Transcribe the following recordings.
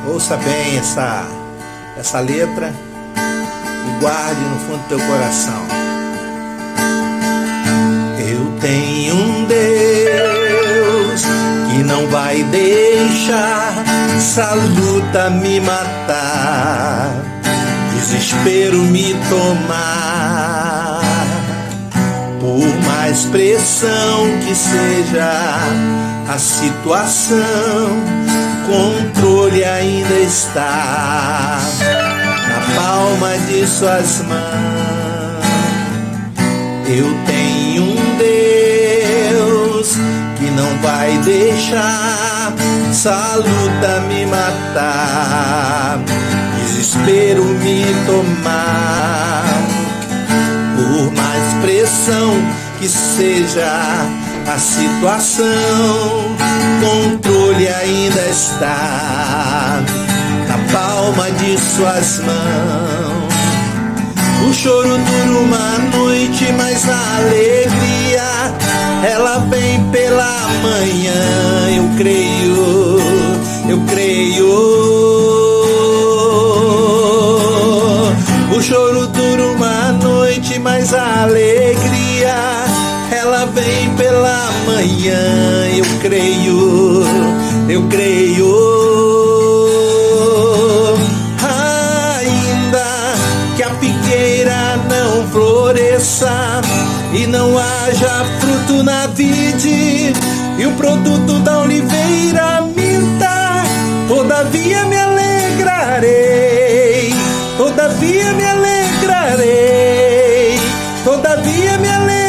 Ouça bem essa letra e guarde no fundo do teu coração. Eu tenho um Deus que não vai deixar essa luta me matar, desespero me tomar. Por mais pressão que seja a situação, controle ainda está na palma de suas mãos. Eu tenho um Deus que não vai deixar essa luta me matar, desespero me tomar. Por mais pressão que seja a situação, controle ainda está na palma de suas mãos. O choro dura uma noite, mas a alegria ela vem pela manhã. Eu creio, eu creio. O choro dura uma noite, mas a alegria ela vem pela manhã. Eu creio, eu creio. Ainda que a figueira não floresça e não haja fruto na vide, e o produto da oliveira minta, todavia me alegrarei, todavia me alegrarei, todavia me alegrarei.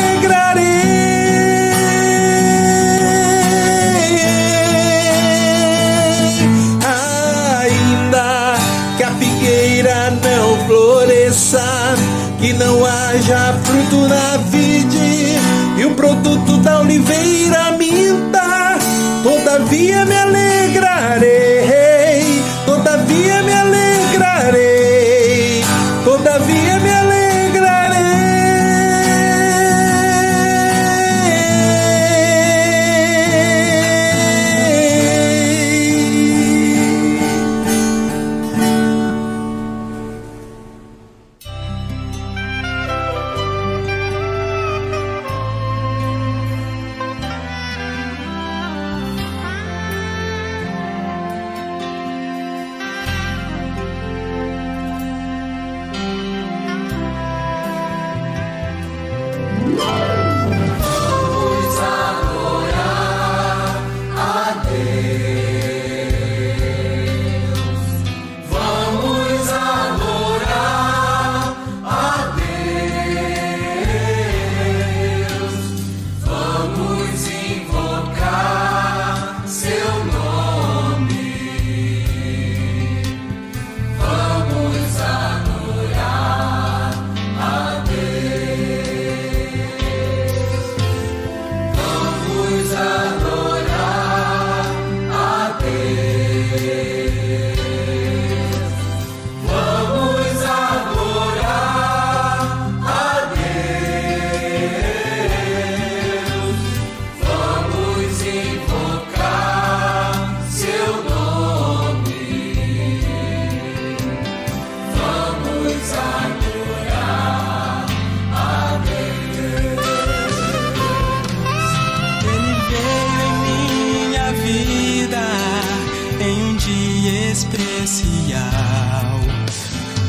Ainda que a figueira não floresça, que não haja fruto na vide, e o produto da oliveira minta, todavia me alegrarei, todavia me alegrarei, todavia me alegrarei.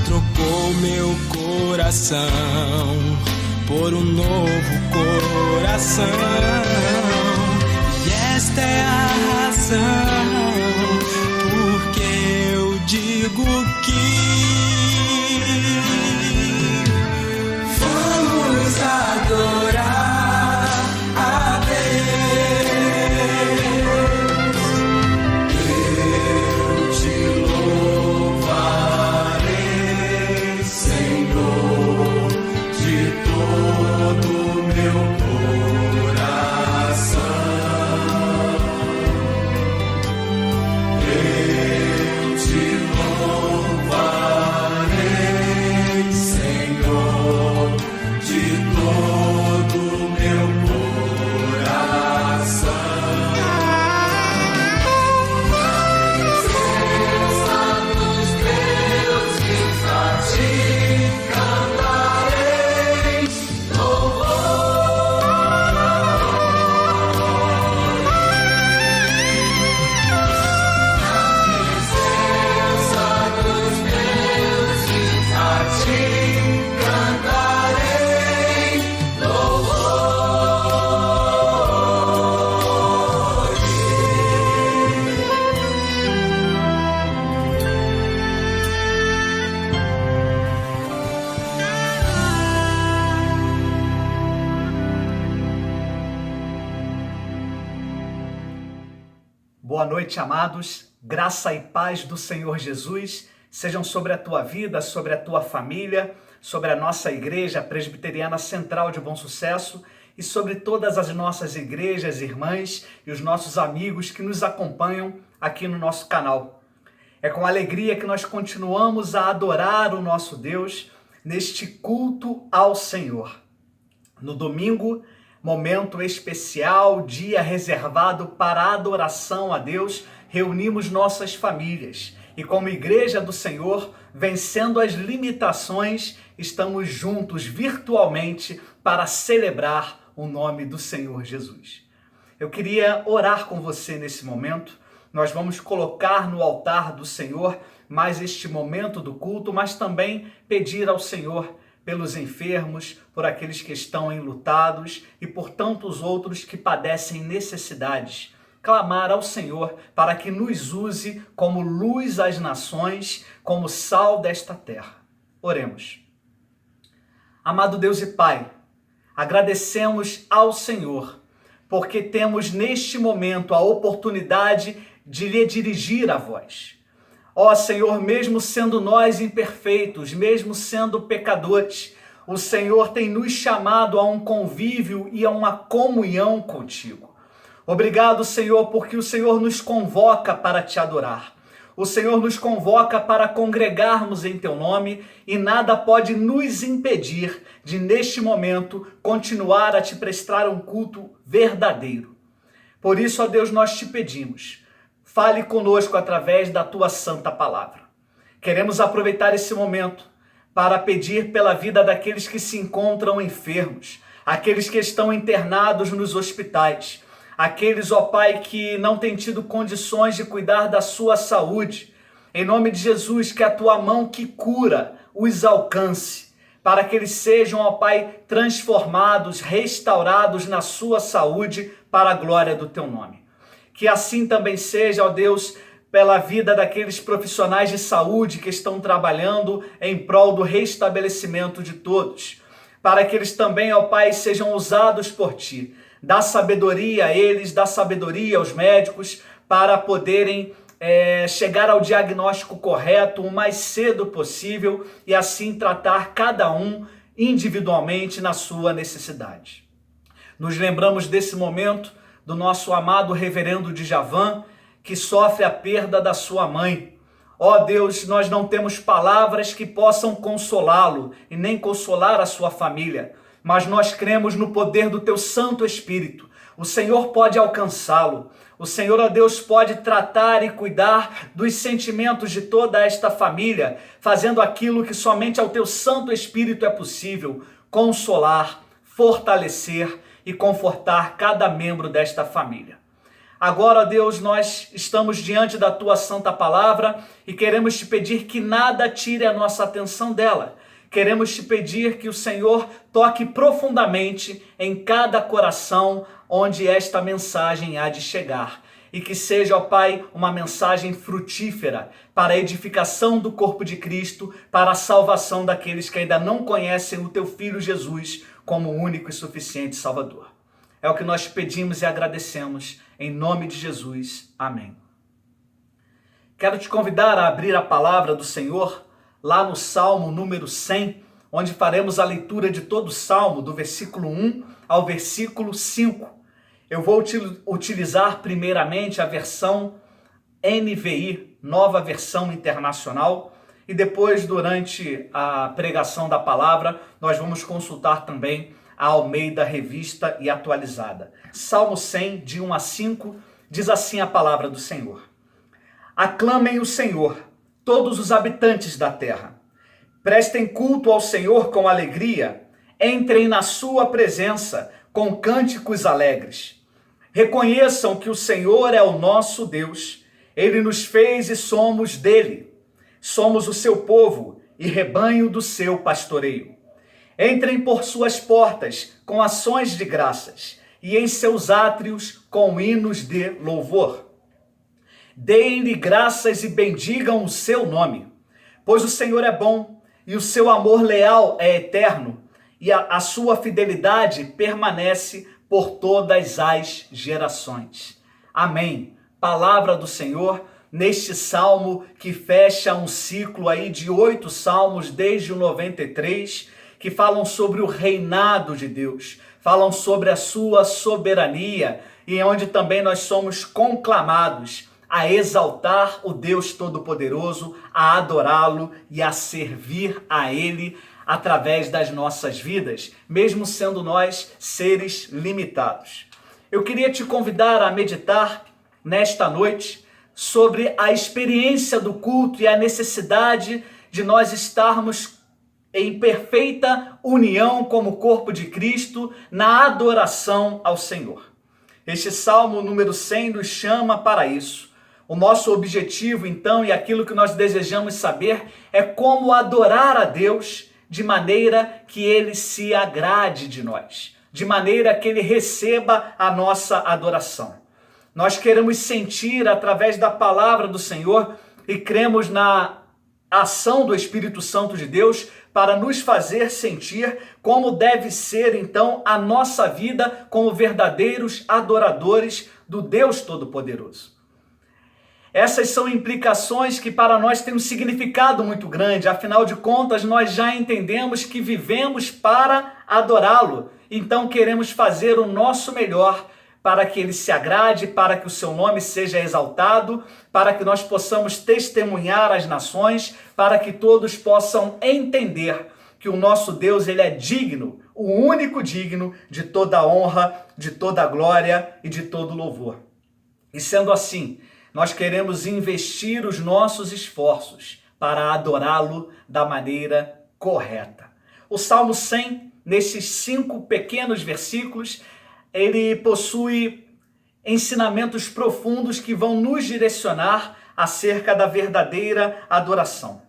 Trocou meu coração por um novo coração, e esta é a razão porque eu digo que vamos adorar a Deus. Eu te louvarei, Senhor, de todo meu coração. Boa noite, amados. Graça e paz do Senhor Jesus sejam sobre a tua vida, sobre a tua família, sobre a nossa Igreja Presbiteriana Central de Bom Sucesso e sobre todas as nossas igrejas, irmãs e os nossos amigos que nos acompanham aqui no nosso canal. É com alegria que nós continuamos a adorar o nosso Deus neste culto ao Senhor. No domingo, momento especial, dia reservado para a adoração a Deus, reunimos nossas famílias e, como Igreja do Senhor, vencendo as limitações, estamos juntos virtualmente para celebrar o nome do Senhor Jesus. Eu queria orar com você nesse momento. Nós vamos colocar no altar do Senhor mais este momento do culto, mas também pedir ao Senhor pelos enfermos, por aqueles que estão enlutados e por tantos outros que padecem necessidades. Clamar ao Senhor para que nos use como luz às nações, como sal desta terra. Oremos. Amado Deus e Pai, agradecemos ao Senhor, porque temos neste momento a oportunidade de lhe dirigir a voz. Ó Senhor, mesmo sendo nós imperfeitos, mesmo sendo pecadores, o Senhor tem nos chamado a um convívio e a uma comunhão contigo. Obrigado, Senhor, porque o Senhor nos convoca para te adorar. O Senhor nos convoca para congregarmos em teu nome e nada pode nos impedir de, neste momento, continuar a te prestar um culto verdadeiro. Por isso, ó Deus, nós te pedimos, fale conosco através da tua santa palavra. Queremos aproveitar esse momento para pedir pela vida daqueles que se encontram enfermos, aqueles que estão internados nos hospitais, aqueles, ó Pai, que não têm tido condições de cuidar da sua saúde. Em nome de Jesus, que a tua mão que cura os alcance, para que eles sejam, ó Pai, transformados, restaurados na sua saúde para a glória do teu nome. Que assim também seja, ó Deus, pela vida daqueles profissionais de saúde que estão trabalhando em prol do restabelecimento de todos, para que eles também, ó Pai, sejam usados por Ti. Dá sabedoria a eles, dá sabedoria aos médicos para poderem chegar ao diagnóstico correto o mais cedo possível e assim tratar cada um individualmente na sua necessidade. Nos lembramos desse momento do nosso amado reverendo Djavan, que sofre a perda da sua mãe. Ó Deus, nós não temos palavras que possam consolá-lo e nem consolar a sua família, mas nós cremos no poder do teu Santo Espírito. O Senhor pode alcançá-lo. O Senhor, ó Deus, pode tratar e cuidar dos sentimentos de toda esta família, fazendo aquilo que somente ao teu Santo Espírito é possível: consolar, fortalecer e confortar cada membro desta família. Agora, Deus, nós estamos diante da tua santa palavra e queremos te pedir que nada tire a nossa atenção dela. Queremos te pedir que o Senhor toque profundamente em cada coração onde esta mensagem há de chegar. E que seja, ó Pai, uma mensagem frutífera para a edificação do corpo de Cristo, para a salvação daqueles que ainda não conhecem o teu Filho Jesus como o único e suficiente Salvador. É o que nós pedimos e agradecemos, em nome de Jesus. Amém. Quero te convidar a abrir a palavra do Senhor lá no Salmo número 100, onde faremos a leitura de todo o Salmo, do versículo 1 ao versículo 5. Eu vou utilizar primeiramente a versão NVI, Nova Versão Internacional, e depois, durante a pregação da palavra, nós vamos consultar também a Almeida Revista e Atualizada. Salmo 100, de 1 a 5, diz assim a palavra do Senhor. Aclamem o Senhor, todos os habitantes da terra. Prestem culto ao Senhor com alegria. Entrem na sua presença com cânticos alegres. Reconheçam que o Senhor é o nosso Deus. Ele nos fez e somos dele. Somos o seu povo e rebanho do seu pastoreio. Entrem por suas portas com ações de graças e em seus átrios com hinos de louvor. Deem-lhe graças e bendigam o seu nome, pois o Senhor é bom e o seu amor leal é eterno e a sua fidelidade permanece por todas as gerações. Amém. palavra do Senhor neste salmo que fecha um ciclo aí de 8 salmos desde o 93, que falam sobre o reinado de Deus, falam sobre a sua soberania e onde também nós somos conclamados a exaltar o Deus Todo-Poderoso, a adorá-lo e a servir a Ele através das nossas vidas, mesmo sendo nós seres limitados. Eu queria te convidar a meditar nesta noite sobre a experiência do culto e a necessidade de nós estarmos em perfeita união como corpo de Cristo na adoração ao Senhor. Este Salmo número 100 nos chama para isso. O nosso objetivo, então, e aquilo que nós desejamos saber é como adorar a Deus de maneira que Ele se agrade de nós, de maneira que Ele receba a nossa adoração. Nós queremos sentir através da palavra do Senhor e cremos na ação do Espírito Santo de Deus para nos fazer sentir como deve ser, então, a nossa vida como verdadeiros adoradores do Deus Todo-Poderoso. Essas são implicações que para nós têm um significado muito grande, afinal de contas nós já entendemos que vivemos para adorá-lo, então queremos fazer o nosso melhor para que Ele se agrade, para que o seu nome seja exaltado, para que nós possamos testemunhar às nações, para que todos possam entender que o nosso Deus, Ele é digno, o único digno de toda honra, de toda glória e de todo louvor. E sendo assim, nós queremos investir os nossos esforços para adorá-lo da maneira correta. O Salmo 100, nesses 5 pequenos versículos, ele possui ensinamentos profundos que vão nos direcionar acerca da verdadeira adoração.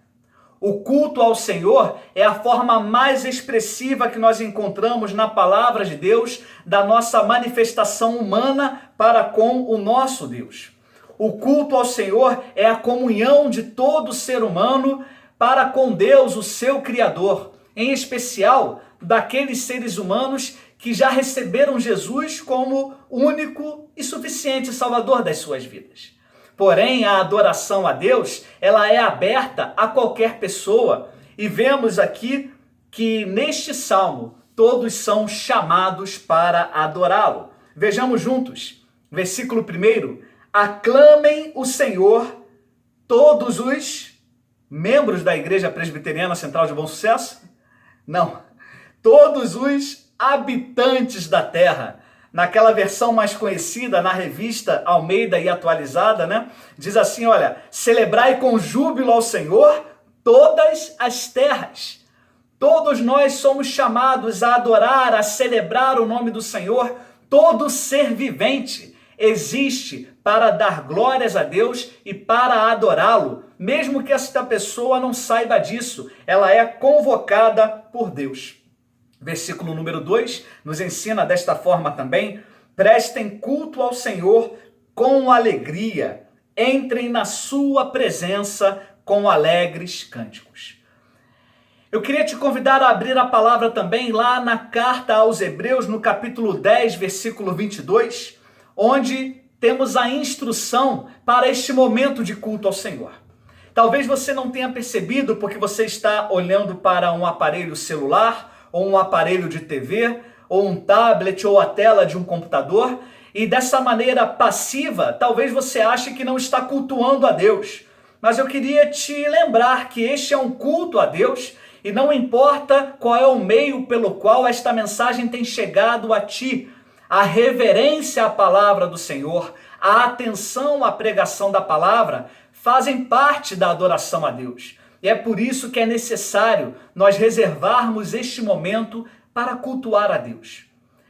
O culto ao Senhor é a forma mais expressiva que nós encontramos na palavra de Deus da nossa manifestação humana para com o nosso Deus. O culto ao Senhor é a comunhão de todo ser humano para com Deus, o seu Criador, em especial daqueles seres humanos que já receberam Jesus como único e suficiente Salvador das suas vidas. Porém, a adoração a Deus, ela é aberta a qualquer pessoa. E vemos aqui que neste salmo, todos são chamados para adorá-lo. Vejamos juntos, versículo 1, aclamem o Senhor todos os membros da Igreja Presbiteriana Central de Bom Sucesso? Não, todos os habitantes da terra. Naquela versão mais conhecida, na revista Almeida e atualizada, né? Diz assim, olha, celebrai com júbilo ao Senhor todas as terras. Todos nós somos chamados a adorar, a celebrar o nome do Senhor. Todo ser vivente existe para dar glórias a Deus e para adorá-lo, mesmo que esta pessoa não saiba disso. Ela é convocada por Deus. Versículo número 2 nos ensina desta forma também, prestem culto ao Senhor com alegria, entrem na sua presença com alegres cânticos. Eu queria te convidar a abrir a palavra também lá na carta aos Hebreus, no capítulo 10, versículo 22, onde temos a instrução para este momento de culto ao Senhor. Talvez você não tenha percebido porque você está olhando para um aparelho celular, ou um aparelho de TV, ou um tablet, ou a tela de um computador, e dessa maneira passiva, talvez você ache que não está cultuando a Deus. Mas eu queria te lembrar que este é um culto a Deus, e não importa qual é o meio pelo qual esta mensagem tem chegado a ti, a reverência à palavra do Senhor, a atenção à pregação da palavra, fazem parte da adoração a Deus. E é por isso que é necessário nós reservarmos este momento para cultuar a Deus.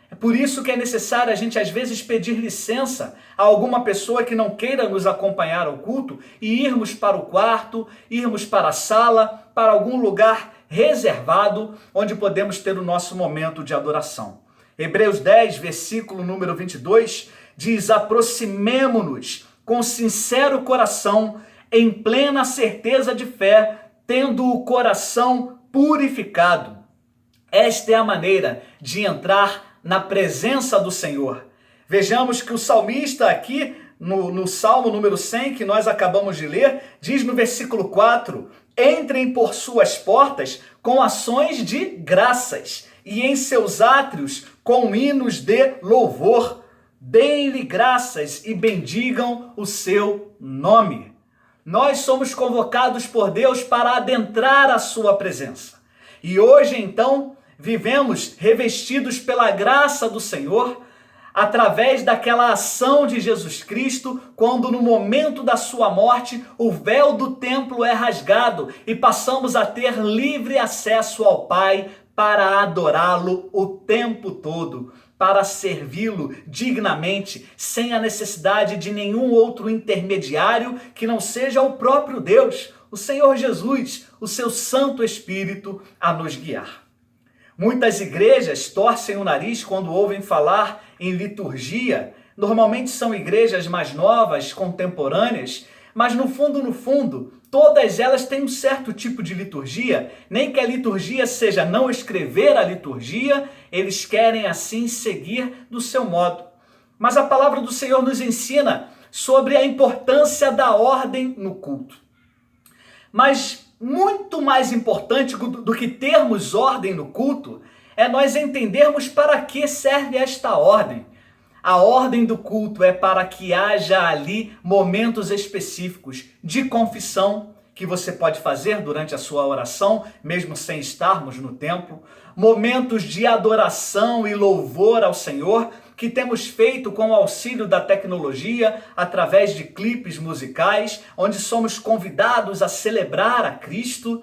É por isso que é necessário a gente às vezes pedir licença a alguma pessoa que não queira nos acompanhar ao culto e irmos para o quarto, irmos para a sala, para algum lugar reservado onde podemos ter o nosso momento de adoração. Hebreus 10, versículo número 22, diz, aproximemo-nos com sincero coração, em plena certeza de fé, tendo o coração purificado. Esta é a maneira de entrar na presença do Senhor. Vejamos que o salmista aqui no Salmo número 100, que nós acabamos de ler, diz no versículo 4, entrem por suas portas com ações de graças e em seus átrios com hinos de louvor. Deem-lhe graças e bendigam o seu nome. Nós somos convocados por Deus para adentrar a sua presença. E hoje, então, vivemos revestidos pela graça do Senhor, através daquela ação de Jesus Cristo, quando no momento da sua morte, o véu do templo é rasgado e passamos a ter livre acesso ao Pai para adorá-lo o tempo todo, para servi-lo dignamente, sem a necessidade de nenhum outro intermediário que não seja o próprio Deus, o Senhor Jesus, o seu Santo Espírito a nos guiar. Muitas igrejas torcem o nariz quando ouvem falar em liturgia. Normalmente são igrejas mais novas, contemporâneas, mas no fundo, todas elas têm um certo tipo de liturgia. Nem que a liturgia seja não escrever a liturgia, eles querem assim seguir do seu modo. Mas a palavra do Senhor nos ensina sobre a importância da ordem no culto. Mas muito mais importante do que termos ordem no culto é nós entendermos para que serve esta ordem. A ordem do culto é para que haja ali momentos específicos de confissão que você pode fazer durante a sua oração, mesmo sem estarmos no templo, momentos de adoração e louvor ao Senhor, que temos feito com o auxílio da tecnologia, através de clipes musicais, onde somos convidados a celebrar a Cristo,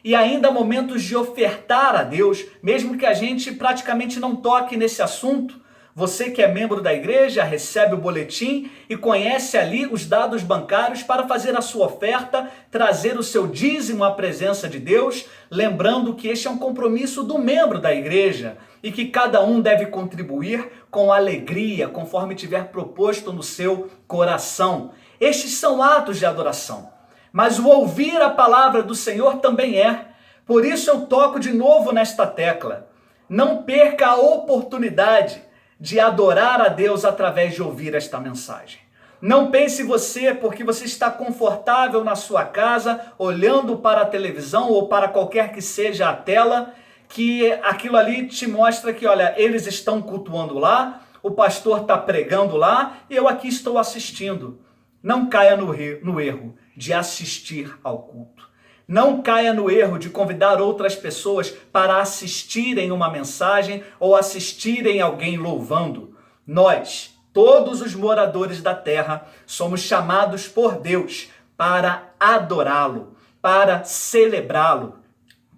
e ainda momentos de ofertar a Deus, mesmo que a gente praticamente não toque nesse assunto. Você que é membro da igreja recebe o boletim e conhece ali os dados bancários para fazer a sua oferta, trazer o seu dízimo à presença de Deus, lembrando que este é um compromisso do membro da igreja e que cada um deve contribuir com alegria, conforme tiver proposto no seu coração. Estes são atos de adoração, mas o ouvir a palavra do Senhor também é. Por isso eu toco de novo nesta tecla. Não perca a oportunidade de adorar a Deus através de ouvir esta mensagem. Não pense você, porque você está confortável na sua casa, olhando para a televisão ou para qualquer que seja a tela, que aquilo ali te mostra que, olha, eles estão cultuando lá, o pastor está pregando lá e eu aqui estou assistindo. Não caia no erro de assistir ao culto. Não caia no erro de convidar outras pessoas para assistirem uma mensagem ou assistirem alguém louvando. Nós, todos os moradores da terra, somos chamados por Deus para adorá-lo, para celebrá-lo,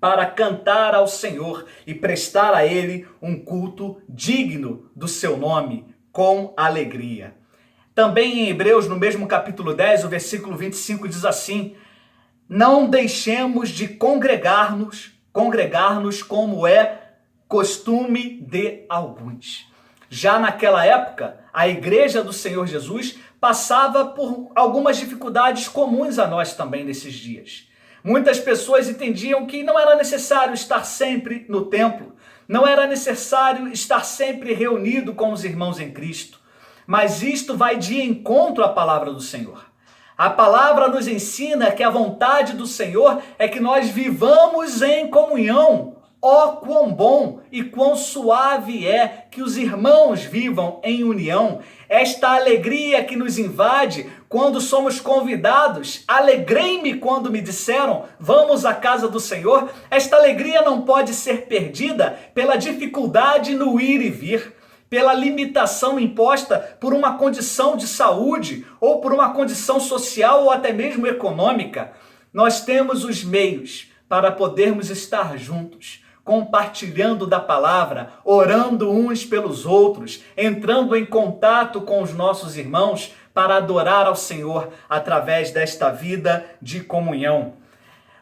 para cantar ao Senhor e prestar a Ele um culto digno do seu nome, com alegria. Também em Hebreus, no mesmo capítulo 10, o versículo 25 diz assim: não deixemos de congregar-nos como é costume de alguns. Já naquela época, a igreja do Senhor Jesus passava por algumas dificuldades comuns a nós também nesses dias. Muitas pessoas entendiam que não era necessário estar sempre no templo, não era necessário estar sempre reunido com os irmãos em Cristo, mas isto vai de encontro à palavra do Senhor. A palavra nos ensina que a vontade do Senhor é que nós vivamos em comunhão. Ó, quão bom e quão suave é que os irmãos vivam em união. Esta alegria que nos invade quando somos convidados. Alegrei-me quando me disseram, vamos à casa do Senhor. Esta alegria não pode ser perdida pela dificuldade no ir e vir, pela limitação imposta por uma condição de saúde ou por uma condição social ou até mesmo econômica. Nós temos os meios para podermos estar juntos, compartilhando da palavra, orando uns pelos outros, entrando em contato com os nossos irmãos para adorar ao Senhor através desta vida de comunhão.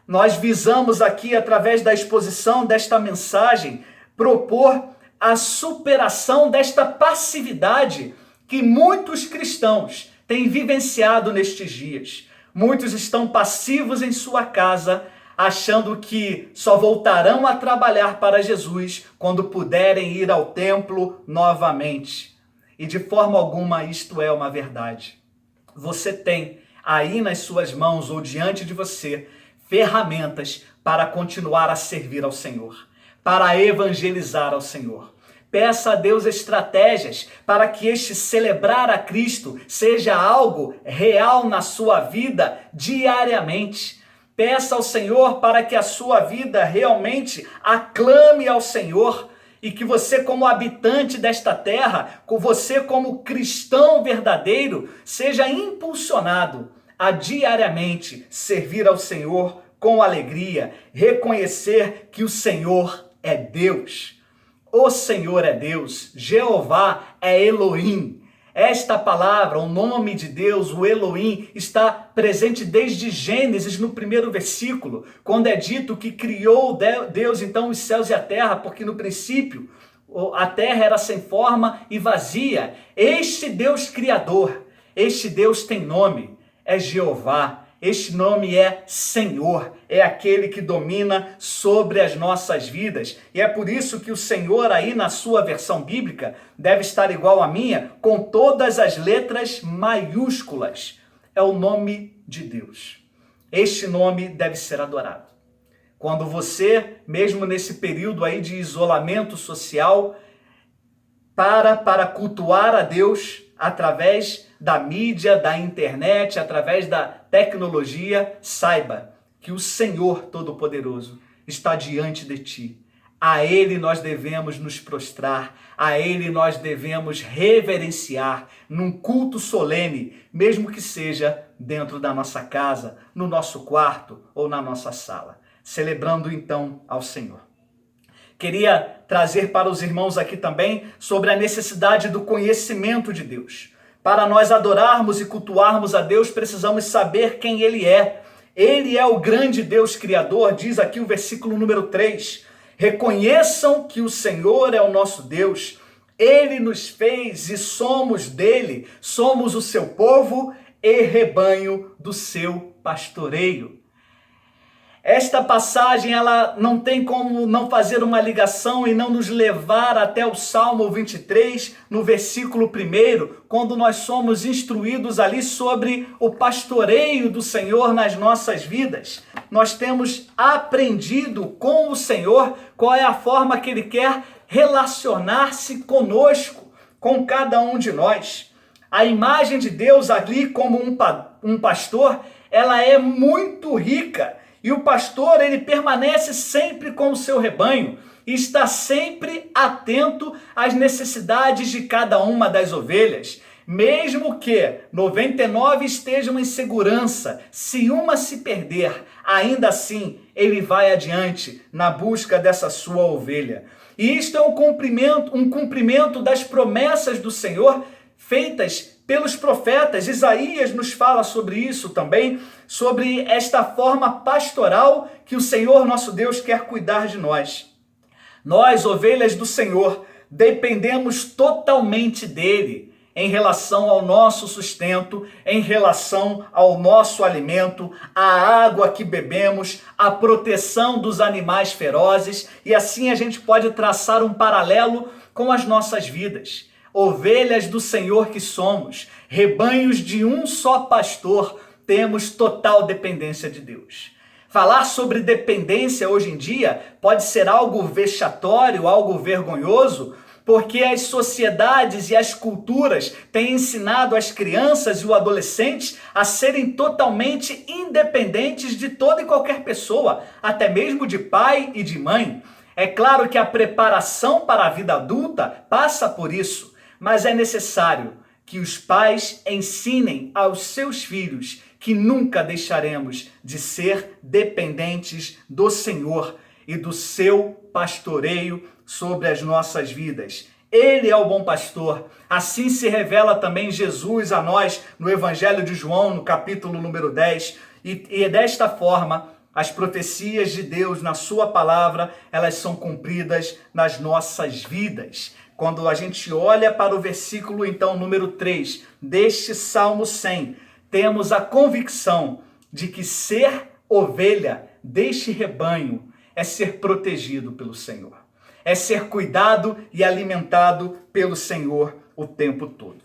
Nós visamos aqui, através da exposição desta mensagem, propor a superação desta passividade que muitos cristãos têm vivenciado nestes dias. Muitos estão passivos em sua casa, achando que só voltarão a trabalhar para Jesus quando puderem ir ao templo novamente. E de forma alguma isto é uma verdade. você tem aí nas suas mãos ou diante de você ferramentas para continuar a servir ao Senhor, para evangelizar ao Senhor. Peça a Deus estratégias para que este celebrar a Cristo seja algo real na sua vida diariamente. Peça ao Senhor para que a sua vida realmente aclame ao Senhor e que você, como habitante desta terra, você como cristão verdadeiro, seja impulsionado a diariamente servir ao Senhor com alegria, reconhecer que o Senhor é Deus. O Senhor é Deus, Jeová é Elohim. Esta palavra, o nome de Deus, o Elohim, está presente desde Gênesis, no primeiro versículo, quando é dito que criou Deus então os céus e a terra, porque no princípio a terra era sem forma e vazia. Este Deus criador, este Deus tem nome, é Jeová. Este nome é Senhor, é aquele que domina sobre as nossas vidas. E é por isso que o Senhor aí na sua versão bíblica deve estar igual à minha, com todas as letras maiúsculas. É o nome de Deus. Este nome deve ser adorado. Quando você, mesmo nesse período aí de isolamento social, para cultuar a Deus através da mídia, da internet, através da tecnologia, saiba que o Senhor Todo-Poderoso está diante de ti. A Ele nós devemos nos prostrar, a Ele nós devemos reverenciar num culto solene, mesmo que seja dentro da nossa casa, no nosso quarto ou na nossa sala, celebrando então ao Senhor. Queria trazer para os irmãos aqui também sobre a necessidade do conhecimento de Deus. Para nós adorarmos e cultuarmos a Deus, precisamos saber quem Ele é. Ele é o grande Deus Criador, diz aqui o versículo número 3. Reconheçam que o Senhor é o nosso Deus. Ele nos fez e somos dele. Somos o seu povo e rebanho do seu pastoreio. Esta passagem, ela não tem como não fazer uma ligação e não nos levar até o Salmo 23, no versículo 1, quando nós somos instruídos ali sobre o pastoreio do Senhor nas nossas vidas. Nós temos aprendido com o Senhor qual é a forma que Ele quer relacionar-se conosco, com cada um de nós. A imagem de Deus ali como um pastor, ela é muito rica. E o pastor, ele permanece sempre com o seu rebanho e está sempre atento às necessidades de cada uma das ovelhas. Mesmo que 99 estejam em segurança, se uma se perder, ainda assim ele vai adiante na busca dessa sua ovelha. E isto é um cumprimento das promessas do Senhor feitas pelos profetas. Isaías nos fala sobre isso também, sobre esta forma pastoral que o Senhor nosso Deus quer cuidar de nós. Nós, ovelhas do Senhor, dependemos totalmente dele em relação ao nosso sustento, em relação ao nosso alimento, à água que bebemos, à proteção dos animais ferozes, e assim a gente pode traçar um paralelo com as nossas vidas. Ovelhas do Senhor que somos, rebanhos de um só pastor, temos total dependência de Deus. Falar sobre dependência hoje em dia pode ser algo vexatório, algo vergonhoso, porque as sociedades e as culturas têm ensinado as crianças e os adolescentes a serem totalmente independentes de toda e qualquer pessoa, até mesmo de pai e de mãe. É claro que a preparação para a vida adulta passa por isso, mas é necessário que os pais ensinem aos seus filhos que nunca deixaremos de ser dependentes do Senhor e do seu pastoreio sobre as nossas vidas. Ele é o bom pastor. Assim se revela também Jesus a nós no Evangelho de João, no capítulo número 10. E desta forma, as profecias de Deus na sua palavra, elas são cumpridas nas nossas vidas. Quando a gente olha para o versículo, então, número 3 deste Salmo 100, temos a convicção de que ser ovelha deste rebanho é ser protegido pelo Senhor. É ser cuidado e alimentado pelo Senhor o tempo todo.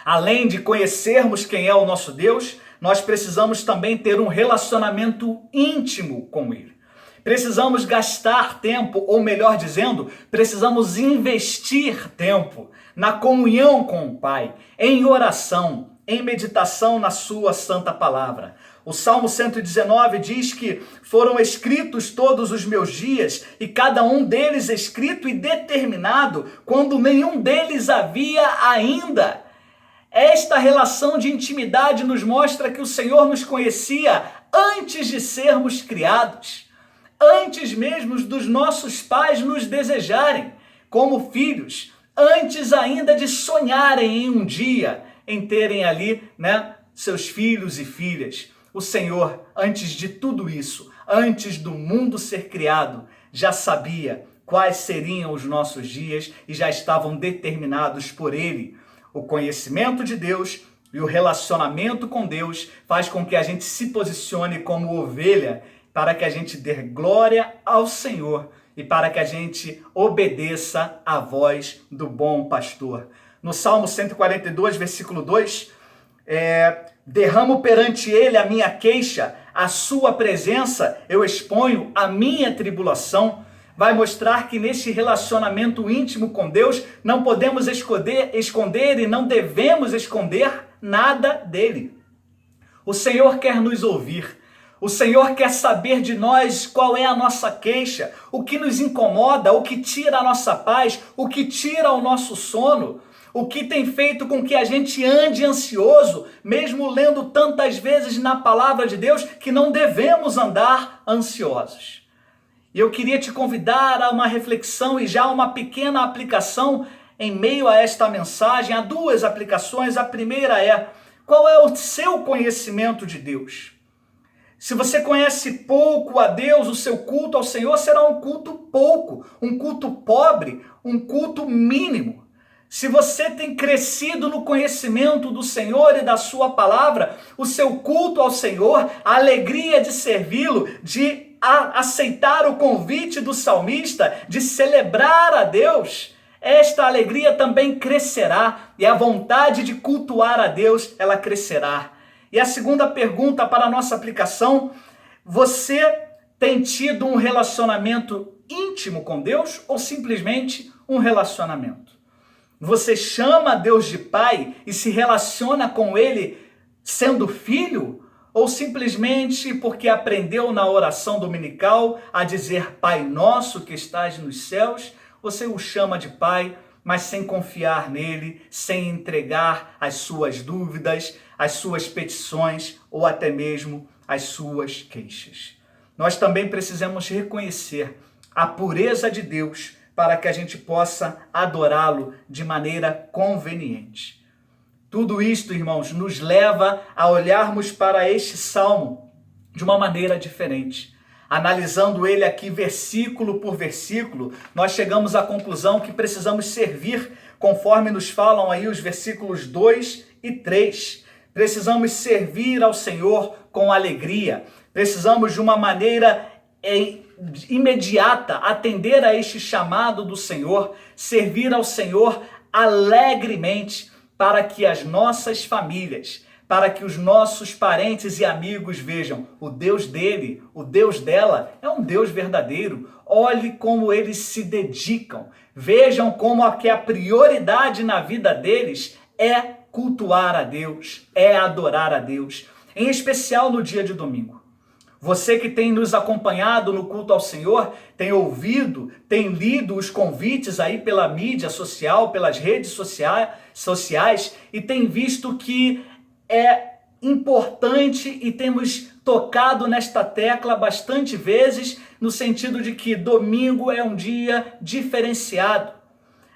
Além de conhecermos quem é o nosso Deus, nós precisamos também ter um relacionamento íntimo com Ele. Precisamos gastar tempo, ou melhor dizendo, precisamos investir tempo na comunhão com o Pai, em oração, em meditação na sua santa palavra. O Salmo 119 diz que foram escritos todos os meus dias, e cada um deles escrito e determinado, quando nenhum deles havia ainda. Esta relação de intimidade nos mostra que o Senhor nos conhecia antes de sermos criados, antes mesmo dos nossos pais nos desejarem como filhos, antes ainda de sonharem em um dia, em terem ali, seus filhos e filhas. O Senhor, antes de tudo isso, antes do mundo ser criado, já sabia quais seriam os nossos dias e já estavam determinados por Ele. O conhecimento de Deus e o relacionamento com Deus faz com que a gente se posicione como ovelha, para que a gente dê glória ao Senhor e para que a gente obedeça à voz do bom pastor. No Salmo 142, versículo 2, derramo perante ele a minha queixa, a sua presença eu exponho a minha tribulação. Vai mostrar que neste relacionamento íntimo com Deus não podemos esconder e não devemos esconder nada dele. O Senhor quer nos ouvir. O Senhor quer saber de nós qual é a nossa queixa, o que nos incomoda, o que tira a nossa paz, o que tira o nosso sono, o que tem feito com que a gente ande ansioso, mesmo lendo tantas vezes na palavra de Deus que não devemos andar ansiosos. E eu queria te convidar a uma reflexão e já uma pequena aplicação em meio a esta mensagem. Há duas aplicações. A primeira é: qual é o seu conhecimento de Deus? Se você conhece pouco a Deus, o seu culto ao Senhor será um culto pouco, um culto pobre, um culto mínimo. Se você tem crescido no conhecimento do Senhor e da sua palavra, o seu culto ao Senhor, a alegria de servi-lo, de aceitar o convite do salmista, de celebrar a Deus, esta alegria também crescerá e a vontade de cultuar a Deus, ela crescerá. E a segunda pergunta para a nossa aplicação: você tem tido um relacionamento íntimo com Deus ou simplesmente um relacionamento? Você chama Deus de Pai e se relaciona com Ele sendo filho? Ou simplesmente porque aprendeu na oração dominical a dizer Pai Nosso que estás nos céus, você o chama de Pai, mas sem confiar nele, sem entregar as suas dúvidas, as suas petições ou até mesmo as suas queixas. Nós também precisamos reconhecer a pureza de Deus para que a gente possa adorá-lo de maneira conveniente. Tudo isto, irmãos, nos leva a olharmos para este salmo de uma maneira diferente. Analisando ele aqui versículo por versículo, nós chegamos à conclusão que precisamos servir, conforme nos falam aí os versículos 2 e 3. Precisamos servir ao Senhor com alegria. Precisamos de uma maneira imediata atender a este chamado do Senhor, servir ao Senhor alegremente, para que as nossas famílias, para que os nossos parentes e amigos vejam o Deus dele, o Deus dela é um Deus verdadeiro. Olhe como eles se dedicam. Vejam como a prioridade na vida deles é cultuar a Deus, é adorar a Deus, em especial no dia de domingo. Você que tem nos acompanhado no culto ao Senhor, tem ouvido, tem lido os convites aí pela mídia social, pelas redes sociais e tem visto que é importante e temos tocado nesta tecla bastante vezes, no sentido de que domingo é um dia diferenciado.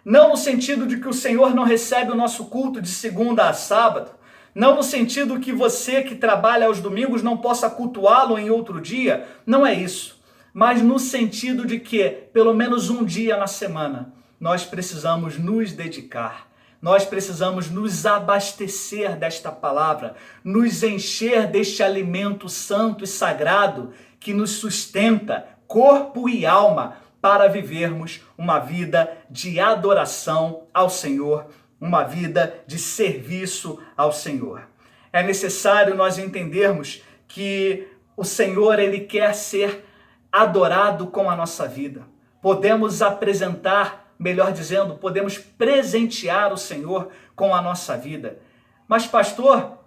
Não no sentido de que o Senhor não recebe o nosso culto de segunda a sábado, não no sentido que você que trabalha aos domingos não possa cultuá-lo em outro dia, não é isso. Mas no sentido de que, pelo menos um dia na semana, nós precisamos nos dedicar. Nós precisamos nos abastecer desta palavra, nos encher deste alimento santo e sagrado que nos sustenta, corpo e alma, para vivermos uma vida de adoração ao Senhor uma vida de serviço ao Senhor. É necessário nós entendermos que o Senhor, Ele quer ser adorado com a nossa vida. Podemos apresentar, melhor dizendo, podemos presentear o Senhor com a nossa vida. Mas, pastor,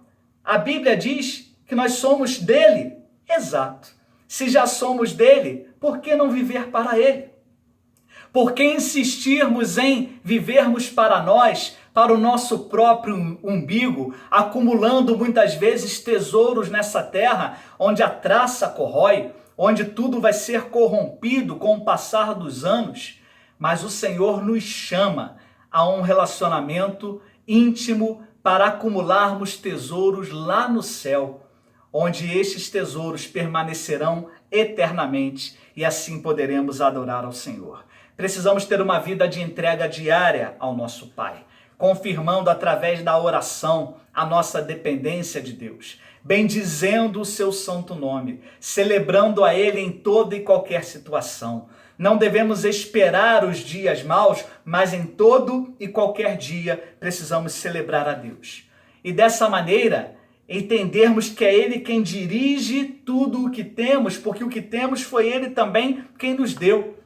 a Bíblia diz que nós somos dele. Exato. Se já somos dele, por que não viver para ele? Por que insistirmos em vivermos para nós, para o nosso próprio umbigo, acumulando muitas vezes tesouros nessa terra, onde a traça corrói, onde tudo vai ser corrompido com o passar dos anos? Mas o Senhor nos chama a um relacionamento íntimo para acumularmos tesouros lá no céu, onde estes tesouros permanecerão eternamente e assim poderemos adorar ao Senhor. Precisamos ter uma vida de entrega diária ao nosso Pai, confirmando através da oração a nossa dependência de Deus, bendizendo o seu santo nome, celebrando a Ele em toda e qualquer situação. Não devemos esperar os dias maus, mas em todo e qualquer dia precisamos celebrar a Deus. E dessa maneira, entendermos que é Ele quem dirige tudo o que temos, porque o que temos foi Ele também quem nos deu.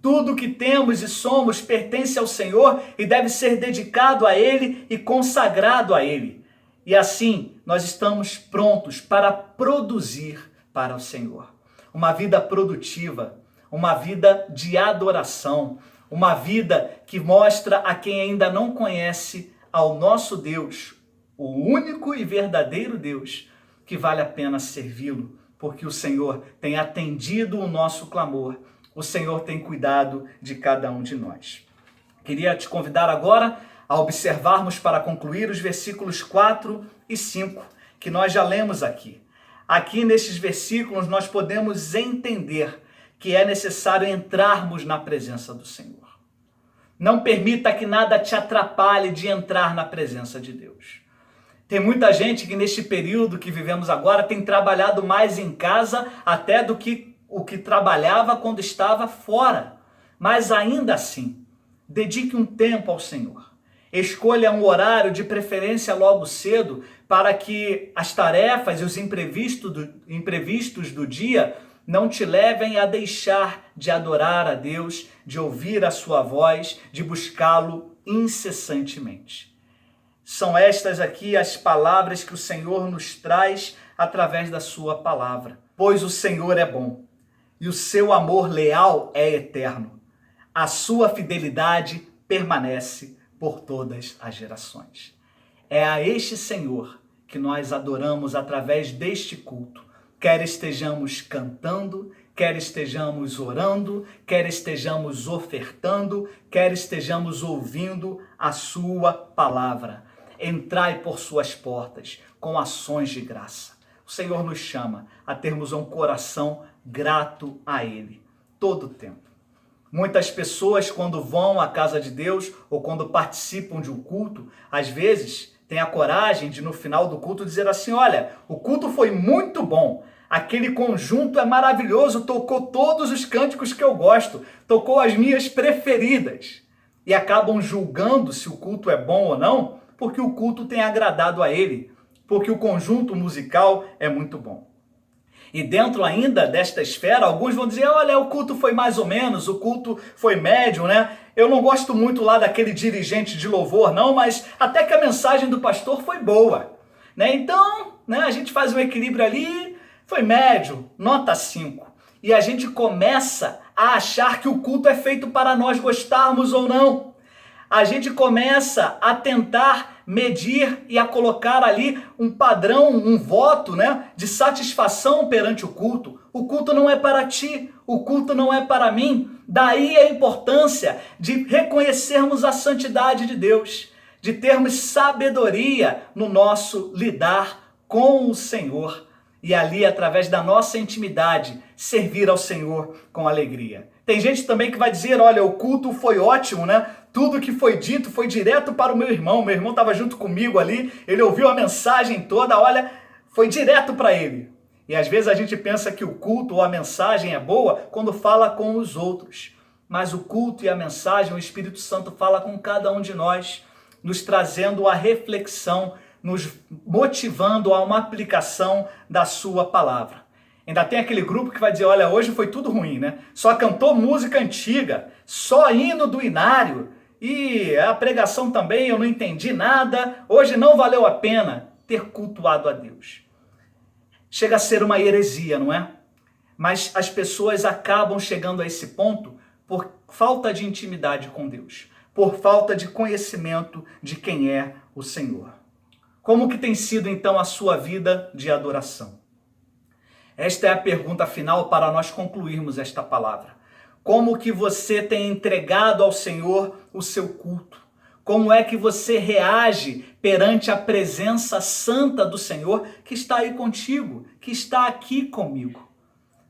Tudo o que temos e somos pertence ao Senhor e deve ser dedicado a Ele e consagrado a Ele. E assim, nós estamos prontos para produzir para o Senhor. Uma vida produtiva, uma vida de adoração, uma vida que mostra a quem ainda não conhece ao nosso Deus, o único e verdadeiro Deus, que vale a pena servi-lo, porque o Senhor tem atendido o nosso clamor, o Senhor tem cuidado de cada um de nós. Queria te convidar agora a observarmos para concluir os versículos 4 e 5, que nós já lemos aqui. Aqui nesses versículos nós podemos entender que é necessário entrarmos na presença do Senhor. Não permita que nada te atrapalhe de entrar na presença de Deus. Tem muita gente que neste período que vivemos agora tem trabalhado mais em casa até do que o que trabalhava quando estava fora. Mas ainda assim, dedique um tempo ao Senhor. Escolha um horário, de preferência logo cedo, para que as tarefas e os imprevistos do dia não te levem a deixar de adorar a Deus, de ouvir a sua voz, de buscá-lo incessantemente. São estas aqui as palavras que o Senhor nos traz através da sua palavra. Pois o Senhor é bom, e o seu amor leal é eterno. A sua fidelidade permanece por todas as gerações. É a este Senhor que nós adoramos através deste culto, quer estejamos cantando, quer estejamos orando, quer estejamos ofertando, quer estejamos ouvindo a sua palavra. Entrai por suas portas com ações de graça. O Senhor nos chama a termos um coração grato a Ele, todo o tempo. Muitas pessoas, quando vão à casa de Deus ou quando participam de um culto, às vezes têm a coragem de, no final do culto, dizer assim: olha, o culto foi muito bom, aquele conjunto é maravilhoso, tocou todos os cânticos que eu gosto, tocou as minhas preferidas. E acabam julgando se o culto é bom ou não, porque o culto tem agradado a ele, porque o conjunto musical é muito bom. E dentro ainda desta esfera, alguns vão dizer: olha, o culto foi mais ou menos, o culto foi médio, né? Eu não gosto muito lá daquele dirigente de louvor, não, mas até que a mensagem do pastor foi boa, né? Então, né, a gente faz um equilíbrio ali, foi médio, nota 5. E a gente começa a achar que o culto é feito para nós gostarmos ou não. A gente começa a tentar medir e a colocar ali um padrão, um voto, né, de satisfação perante o culto. O culto não é para ti, o culto não é para mim. Daí a importância de reconhecermos a santidade de Deus, de termos sabedoria no nosso lidar com o Senhor. E ali, através da nossa intimidade, servir ao Senhor com alegria. Tem gente também que vai dizer: olha, o culto foi ótimo, né? Tudo que foi dito foi direto para o meu irmão estava junto comigo ali, ele ouviu a mensagem toda, olha, foi direto para ele. E às vezes a gente pensa que o culto ou a mensagem é boa quando fala com os outros. Mas o culto e a mensagem, o Espírito Santo fala com cada um de nós. nos trazendo a reflexão, nos motivando a uma aplicação da sua palavra. Ainda tem aquele grupo que vai dizer, olha, hoje foi tudo ruim, né? Só cantou música antiga, só hino do inário, e a pregação também eu não entendi nada, hoje não valeu a pena ter cultuado a Deus. Chega a ser uma heresia, não é? Mas as pessoas acabam chegando a esse ponto por falta de intimidade com Deus, por falta de conhecimento de quem é o Senhor. Como que tem sido então a sua vida de adoração? Esta é a pergunta final para nós concluirmos esta palavra. Como que você tem entregado ao Senhor o seu culto? Como é que você reage perante a presença santa do Senhor que está aí contigo, que está aqui comigo?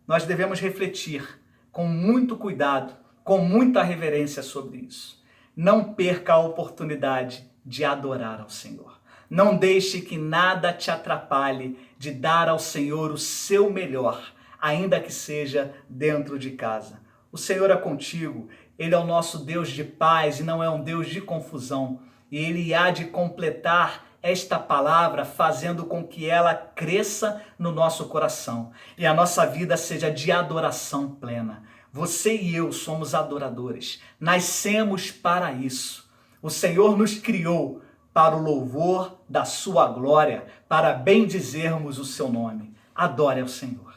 Nós devemos refletir com muito cuidado, com muita reverência sobre isso. Não perca a oportunidade de adorar ao Senhor. Não deixe que nada te atrapalhe de dar ao Senhor o seu melhor, ainda que seja dentro de casa. O Senhor é contigo, Ele é o nosso Deus de paz e não é um Deus de confusão. E Ele há de completar esta palavra fazendo com que ela cresça no nosso coração e a nossa vida seja de adoração plena. Você e eu somos adoradores, nascemos para isso. O Senhor nos criou para o louvor da sua glória, para bendizermos o seu nome. Adore ao Senhor.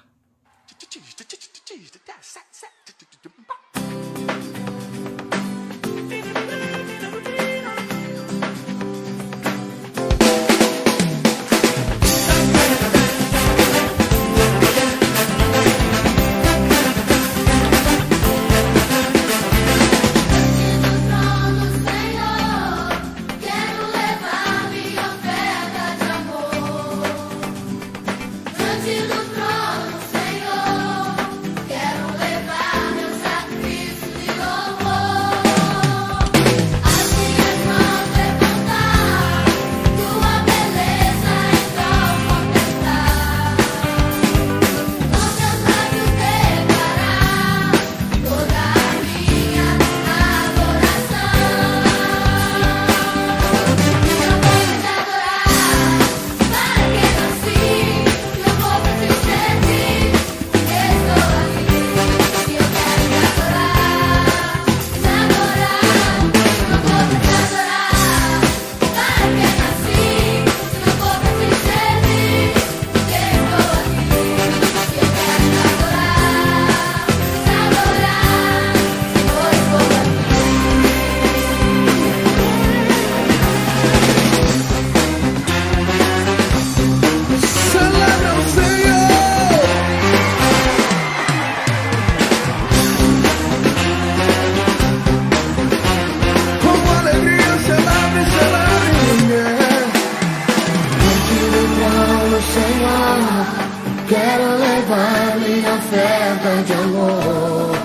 Quero levar minha oferta de amor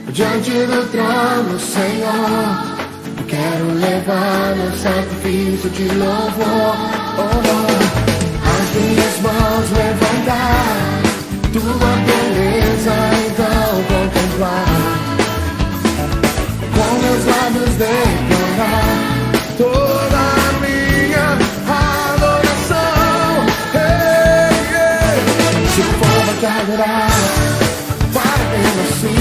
diante do trono, Senhor. Quero levar meu sacrifício de louvor. As minhas mãos levantar, tua beleza então contemplar. Com meus lábios declarar toda a minha adoração. Se não for pra te adorar, para quem nasci.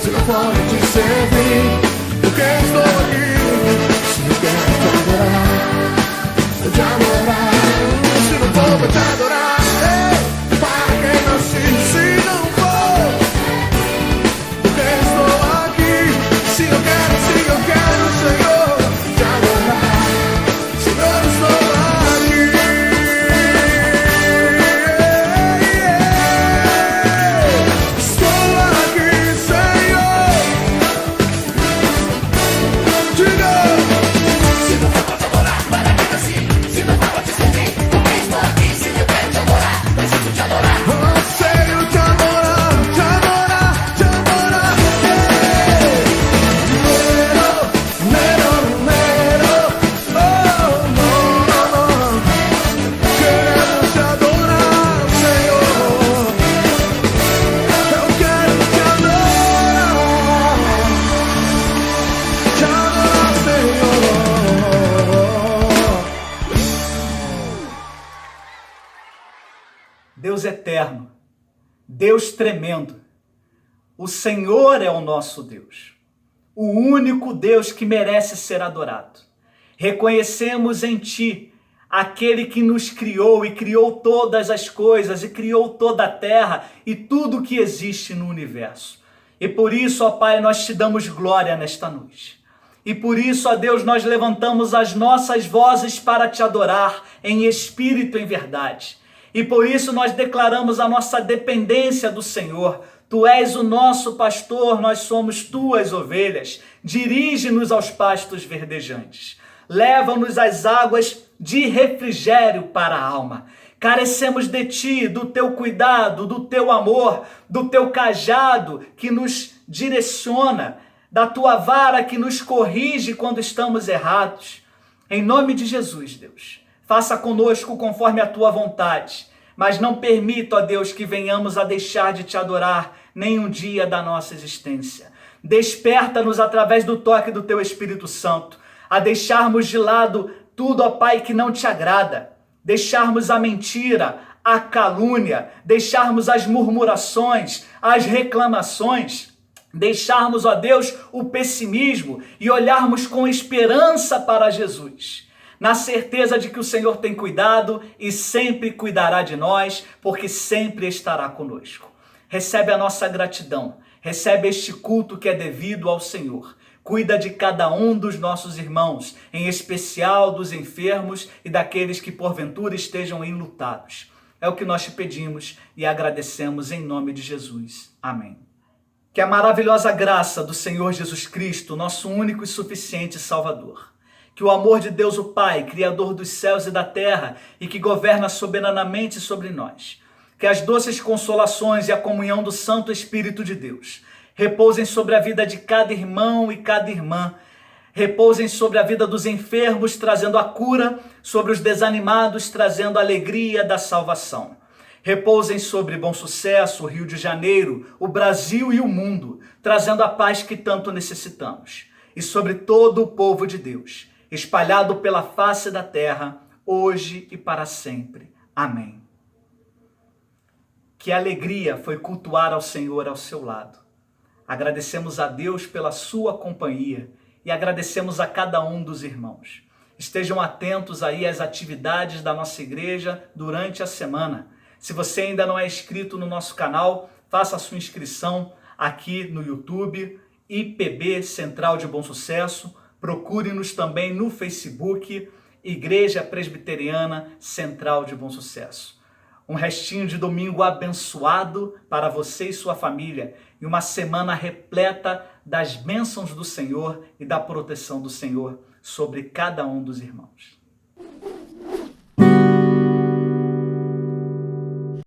Se não for pra te servir, porque estou aqui. Se eu quero te adorar, eu te adorar. Se não for pra te adorar, para quem nasci. Se não for, porque estou aqui. Se eu quero, Senhor, te adorar. Senhor, estou aqui. Estou aqui, Senhor. Diga. Se não for pra te adorar, para quem nasci. Se não for pra te servir, porque estou aqui. Se eu Deus eterno, Deus tremendo, o Senhor é o nosso Deus, o único Deus que merece ser adorado. Reconhecemos em Ti aquele que nos criou e criou todas as coisas e criou toda a terra e tudo que existe no universo. E por isso, ó Pai, nós Te damos glória nesta noite. E por isso, ó Deus, nós levantamos as nossas vozes para Te adorar em espírito e em verdade. E por isso nós declaramos a nossa dependência do Senhor. Tu és o nosso pastor, nós somos Tuas ovelhas. Dirige-nos aos pastos verdejantes. Leva-nos às águas de refrigério para a alma. Carecemos de Ti, do Teu cuidado, do Teu amor, do Teu cajado que nos direciona, da Tua vara que nos corrige quando estamos errados. Em nome de Jesus, Deus, faça conosco conforme a Tua vontade, mas não permita, ó Deus, que venhamos a deixar de Te adorar nenhum dia da nossa existência. Desperta-nos através do toque do Teu Espírito Santo, a deixarmos de lado tudo, ó Pai, que não Te agrada, deixarmos a mentira, a calúnia, deixarmos as murmurações, as reclamações, deixarmos, ó Deus, o pessimismo e olharmos com esperança para Jesus, na certeza de que o Senhor tem cuidado e sempre cuidará de nós, porque sempre estará conosco. Recebe a nossa gratidão, recebe este culto que é devido ao Senhor. Cuida de cada um dos nossos irmãos, em especial dos enfermos e daqueles que porventura estejam enlutados. É o que nós Te pedimos e agradecemos em nome de Jesus. Amém. Que a maravilhosa graça do Senhor Jesus Cristo, nosso único e suficiente Salvador, que o amor de Deus o Pai, Criador dos céus e da terra e que governa soberanamente sobre nós, que as doces consolações e a comunhão do Santo Espírito de Deus repousem sobre a vida de cada irmão e cada irmã, repousem sobre a vida dos enfermos, trazendo a cura, sobre os desanimados, trazendo a alegria da salvação. Repousem sobre Bom Sucesso, o Rio de Janeiro, o Brasil e o mundo, trazendo a paz que tanto necessitamos. E sobre todo o povo de Deus, espalhado pela face da terra, hoje e para sempre. Amém. Que alegria foi cultuar ao Senhor ao seu lado. Agradecemos a Deus pela sua companhia e agradecemos a cada um dos irmãos. Estejam atentos aí às atividades da nossa igreja durante a semana. Se você ainda não é inscrito no nosso canal, faça a sua inscrição aqui no YouTube, IPB Central de Bom Sucesso. Procure-nos também no Facebook, Igreja Presbiteriana Central de Bom Sucesso. Um restinho de domingo abençoado para você e sua família e uma semana repleta das bênçãos do Senhor e da proteção do Senhor sobre cada um dos irmãos.